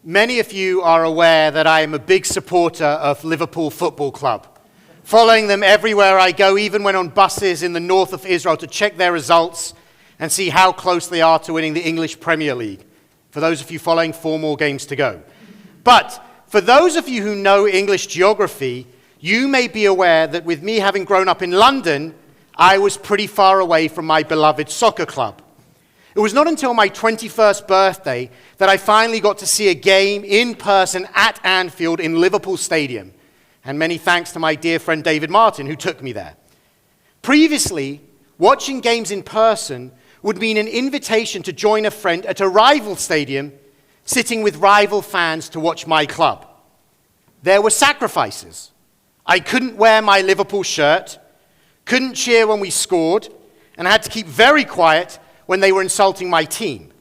Many of you are aware that I am a big supporter of Liverpool Football Club, following them everywhere I go, even when on buses in the north of Israel to check their results and see how close they are to winning the English Premier League. For those of you following, 4 more games to go. But for those of you who know English geography, you may be aware that with me having grown up in London, I was pretty far away from my beloved soccer club. It was not until my 21st birthday that I finally got to see a game in person at Anfield in Liverpool Stadium. And many thanks to my dear friend David Martin, who took me there. Previously, watching games in person would mean an invitation to join a friend at a rival stadium, sitting with rival fans to watch my club. There were sacrifices. I couldn't wear my Liverpool shirt, couldn't cheer when we scored, and I had to keep very quiet when they were insulting my team.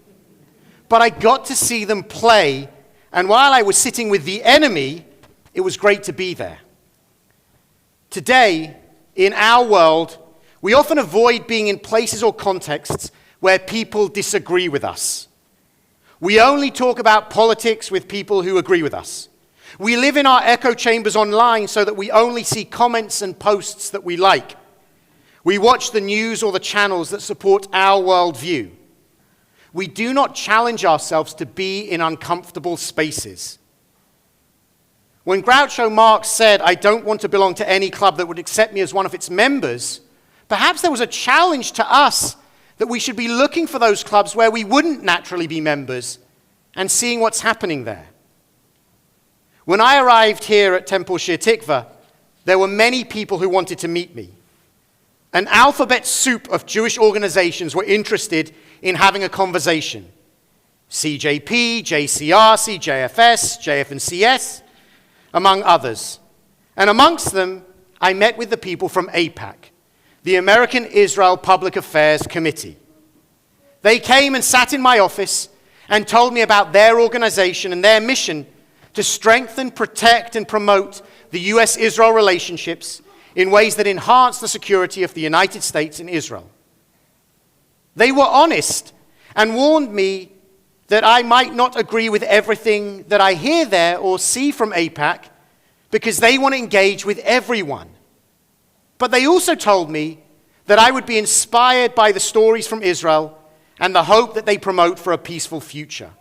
But I got to see them play, and while I was sitting with the enemy, it was great to be there. Today, in our world, we often avoid being in places or contexts where people disagree with us. We only talk about politics with people who agree with us. We live in our echo chambers online so that we only see comments and posts that we like. We watch the news or the channels that support our worldview. We do not challenge ourselves to be in uncomfortable spaces. When Groucho Marx said, "I don't want to belong to any club that would accept me as one of its members," perhaps there was a challenge to us that we should be looking for those clubs where we wouldn't naturally be members and seeing what's happening there. When I arrived here at Temple Shir Tikva, there were many people who wanted to meet me. An alphabet soup of Jewish organizations were interested in having a conversation. CJP, JCRC, JFS, JF&CS, among others. And amongst them, I met with the people from AIPAC, the American Israel Public Affairs Committee. They came and sat in my office and told me about their organization and their mission to strengthen, protect, and promote the U.S.-Israel relationships in ways that enhance the security of the United States and Israel. They were honest and warned me that I might not agree with everything that I hear there or see from AIPAC because they want to engage with everyone. But they also told me that I would be inspired by the stories from Israel and the hope that they promote for a peaceful future.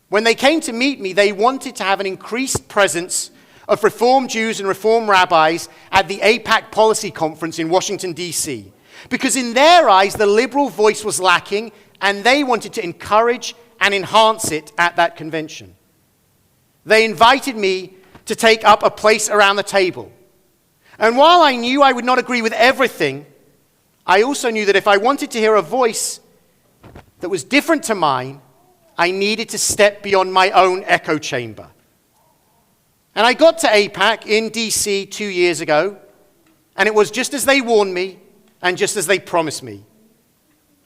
When they came to meet me, they wanted to have an increased presence of Reform Jews and Reform rabbis at the AIPAC Policy Conference in Washington, D.C., because in their eyes, the liberal voice was lacking, and they wanted to encourage and enhance it at that convention. They invited me to take up a place around the table. And while I knew I would not agree with everything, I also knew that if I wanted to hear a voice that was different to mine, I needed to step beyond my own echo chamber. And I got to AIPAC in DC 2 years ago, and it was just as they warned me and just as they promised me.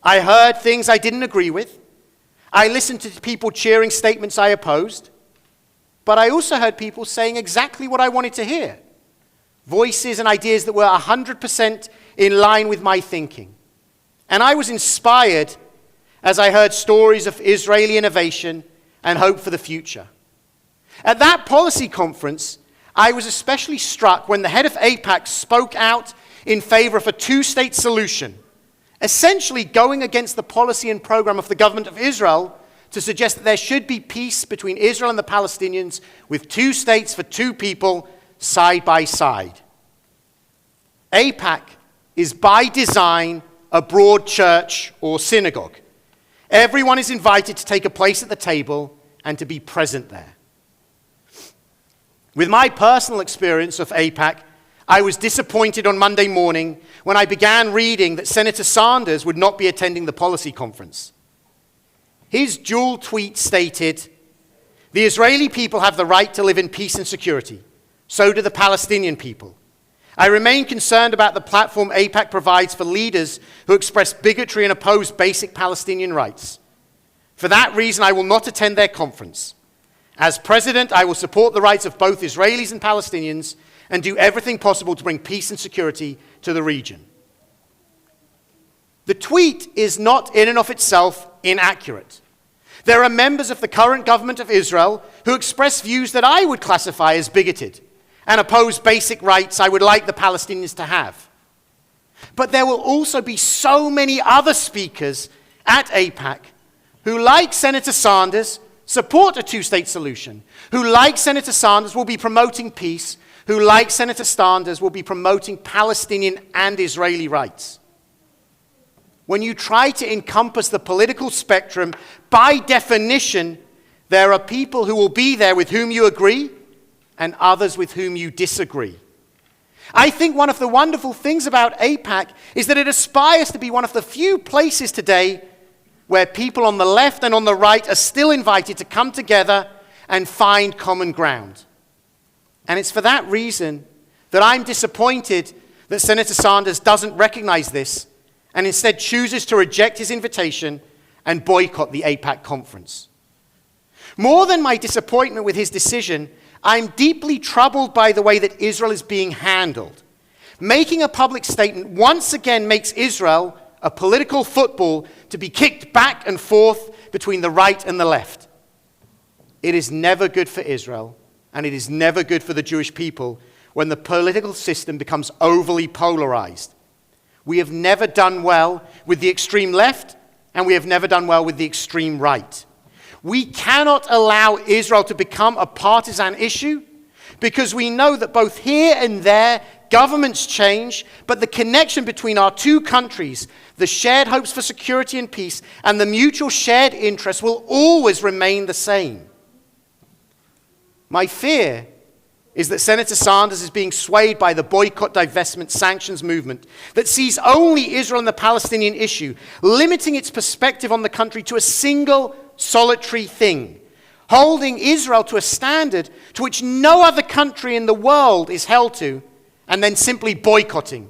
I heard things I didn't agree with. I listened to people cheering statements I opposed. But I also heard people saying exactly what I wanted to hear. Voices and ideas that were 100% in line with my thinking. And I was inspired as I heard stories of Israeli innovation and hope for the future. At that policy conference, I was especially struck when the head of AIPAC spoke out in favor of a two-state solution, essentially going against the policy and program of the government of Israel to suggest that there should be peace between Israel and the Palestinians with 2 states for 2 people side by side. AIPAC is by design a broad church or synagogue. Everyone is invited to take a place at the table and to be present there. With my personal experience of AIPAC, I was disappointed on Monday morning when I began reading that Senator Sanders would not be attending the policy conference. His dual tweet stated, "The Israeli people have the right to live in peace and security. So do the Palestinian people. I remain concerned about the platform AIPAC provides for leaders who express bigotry and oppose basic Palestinian rights. For that reason, I will not attend their conference. As president, I will support the rights of both Israelis and Palestinians and do everything possible to bring peace and security to the region." The tweet is not in and of itself inaccurate. There are members of the current government of Israel who express views that I would classify as bigoted and oppose basic rights I would like the Palestinians to have. But there will also be so many other speakers at AIPAC who, like Senator Sanders, support a two-state solution, who, like Senator Sanders, will be promoting peace, who, like Senator Sanders, will be promoting Palestinian and Israeli rights. When you try to encompass the political spectrum, by definition, there are people who will be there with whom you agree and others with whom you disagree. I think one of the wonderful things about AIPAC is that it aspires to be one of the few places today where people on the left and on the right are still invited to come together and find common ground. And it's for that reason that I'm disappointed that Senator Sanders doesn't recognize this and instead chooses to reject his invitation and boycott the AIPAC conference. More than my disappointment with his decision, I'm deeply troubled by the way that Israel is being handled. Making a public statement once again makes Israel a political football to be kicked back and forth between the right and the left. It is never good for Israel, and it is never good for the Jewish people when the political system becomes overly polarized. We have never done well with the extreme left, and we have never done well with the extreme right. We cannot allow Israel to become a partisan issue because we know that both here and there, governments change, but the connection between our two countries, the shared hopes for security and peace, and the mutual shared interests will always remain the same. My fear is that Senator Sanders is being swayed by the boycott, divestment, sanctions movement that sees only Israel and the Palestinian issue, limiting its perspective on the country to a single solitary thing, holding Israel to a standard to which no other country in the world is held to, and then simply boycotting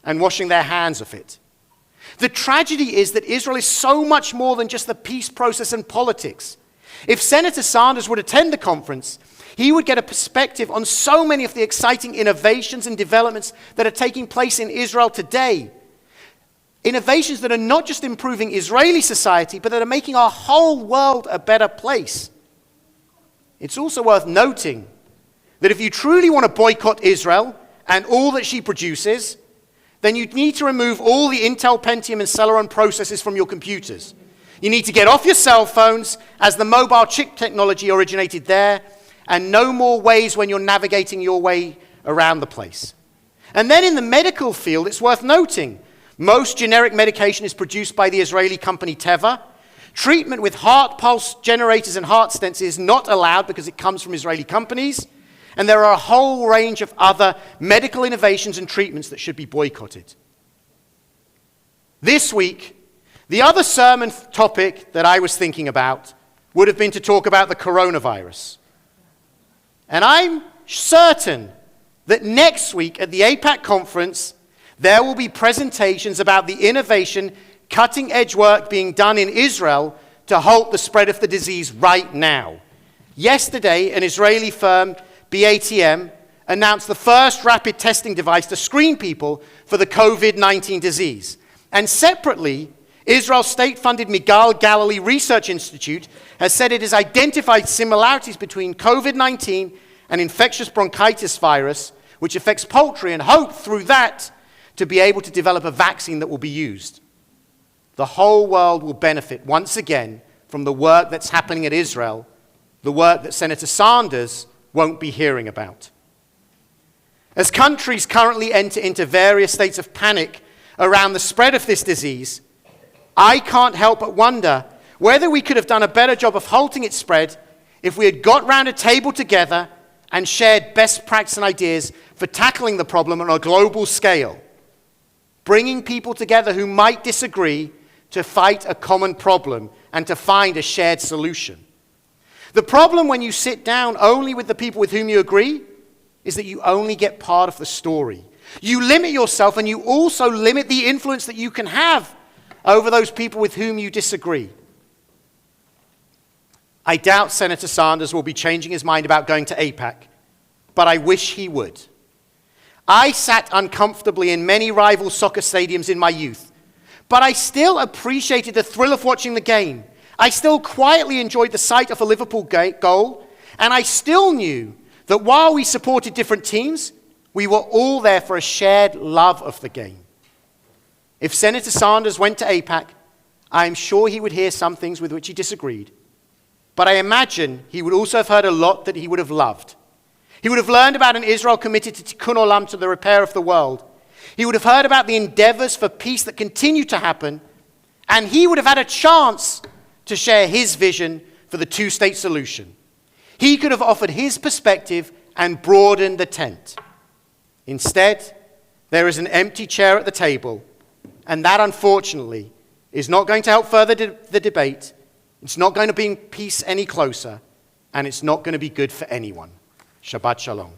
and washing their hands of it. The tragedy is that Israel is so much more than just the peace process and politics. If Senator Sanders would attend the conference, he would get a perspective on so many of the exciting innovations and developments that are taking place in Israel today. Innovations that are not just improving Israeli society, but that are making our whole world a better place. It's also worth noting that if you truly want to boycott Israel and all that she produces, then you need to remove all the Intel, Pentium, and Celeron processors from your computers. You need to get off your cell phones, as the mobile chip technology originated there, and no more ways when you're navigating your way around the place. And then in the medical field, it's worth noting, most generic medication is produced by the Israeli company Teva. Treatment with heart pulse generators and heart stents is not allowed because it comes from Israeli companies. And there are a whole range of other medical innovations and treatments that should be boycotted. This week, the other sermon topic that I was thinking about would have been to talk about the coronavirus. And I'm certain that next week at the AIPAC conference, there will be presentations about the innovation, cutting-edge work being done in Israel to halt the spread of the disease right now. Yesterday, an Israeli firm, BATM, announced the first rapid testing device to screen people for the COVID-19 disease. And separately, Israel's state-funded Migal Galilee Research Institute has said it has identified similarities between COVID-19 and infectious bronchitis virus, which affects poultry, and hoped through that to be able to develop a vaccine that will be used. The whole world will benefit once again from the work that's happening at Israel, the work that Senator Sanders won't be hearing about. As countries currently enter into various states of panic around the spread of this disease, I can't help but wonder whether we could have done a better job of halting its spread if we had got round a table together and shared best practice and ideas for tackling the problem on a global scale, bringing people together who might disagree to fight a common problem and to find a shared solution. The problem when you sit down only with the people with whom you agree is that you only get part of the story. You limit yourself, and you also limit the influence that you can have over those people with whom you disagree. I doubt Senator Sanders will be changing his mind about going to AIPAC, but I wish he would. I sat uncomfortably in many rival soccer stadiums in my youth, but I still appreciated the thrill of watching the game I still quietly enjoyed the sight of a Liverpool goal, and I still knew that while we supported different teams, we were all there for a shared love of the game. If Senator Sanders went to AIPAC, I am sure he would hear some things with which he disagreed. But I imagine he would also have heard a lot that he would have loved. He would have learned about an Israel committed to tikkun olam, to the repair of the world. He would have heard about the endeavors for peace that continue to happen. And he would have had a chance to share his vision for the two-state solution. He could have offered his perspective and broadened the tent. Instead, there is an empty chair at the table, and that, unfortunately, is not going to help further the debate. It's not going to bring peace any closer, and it's not going to be good for anyone. Shabbat Shalom.